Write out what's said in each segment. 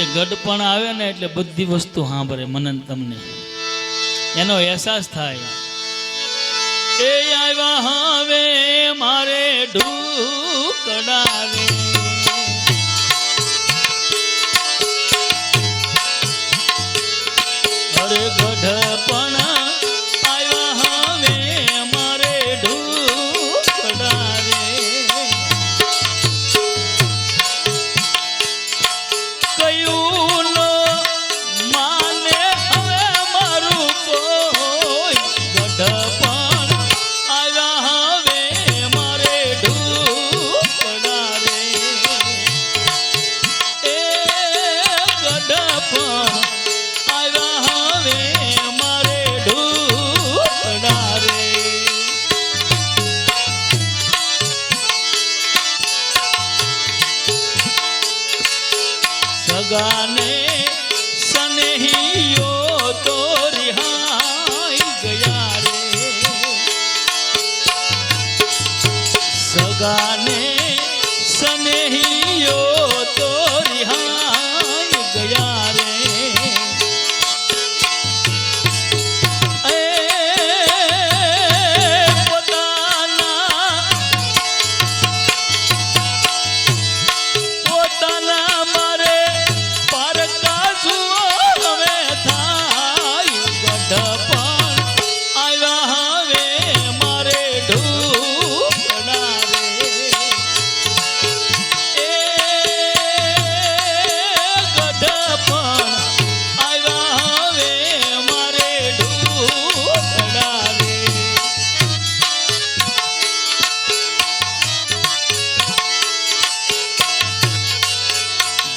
કે ગઢપણ આવે ને એટલે બધી વસ્તુ સાંભળે મને ને તમને એનો અહેસાસ થાય એ આવ્યા હવે મારે ઢૂકડાવે અરે ગઢપણ સગાને સનેહીઓ તો રિહાઈ ગયા રે સગાને સનેહીઓ તો રિહાઈ ગયા રે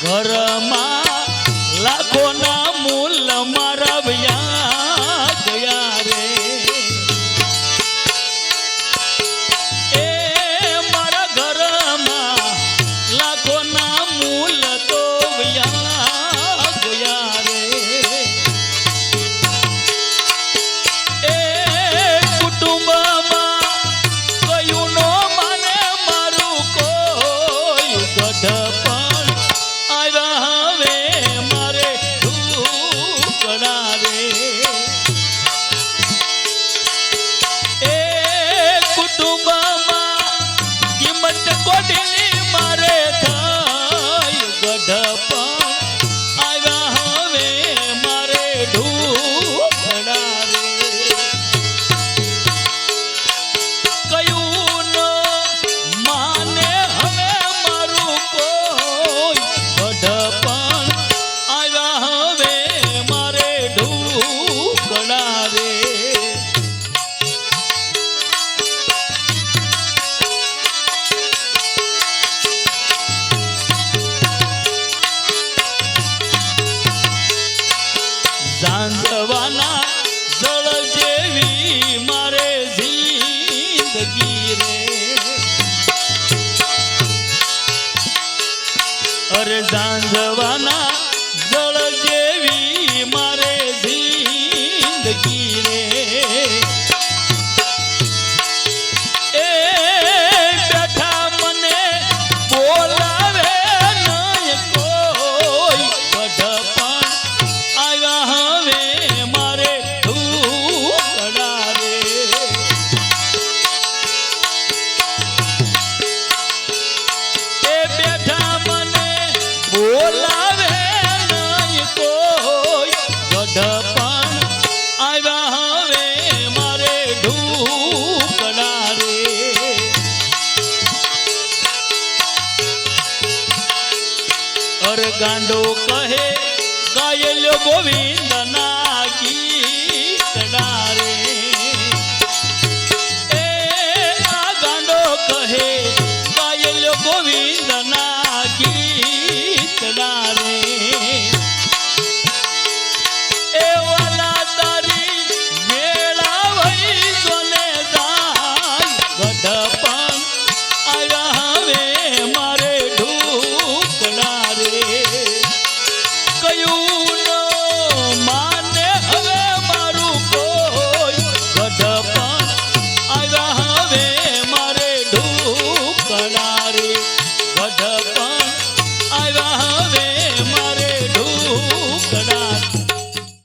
ઘરમાં લાખોના મૂલ મારા ભયા ગયા રે એ મારા ઘરમાં લાખોના મૂલ તો ભયા ગયા રે એ કુટુંબમાં કયું નો માને મારું કોઈ ગઢપણ ઝાંઝવાના જળ જેવી મારે જિંદગી રે અરે ઝાંઝવાના જળ જેવી મારે જિંદગી રે એ બેઠા મને બોલાવે નહીં કોઈ ગઢપણ આવ્યા મારે ઢૂકડા રે એ બેઠા મને બોલાવે નહીં કોઈ ગઢપણ આવ્યા મારે ઢૂકડા રે અરે ગાંડો કહે ગાયેલો ગોવિંદ ના ગીતડા રે એ આ ગાંડો કહે ગાયેલો ગોવિંદ ના ગીતડા રે એ વાલા તારી મેળા વહી સોને દાય ગઢપણ આવ્યા મારે ઢૂકડા રે કયું નો માને હવે મારું કોઈ ગઢપણ આવ્યા મારે ઢૂકડા રે ગઢપણ આવ્યા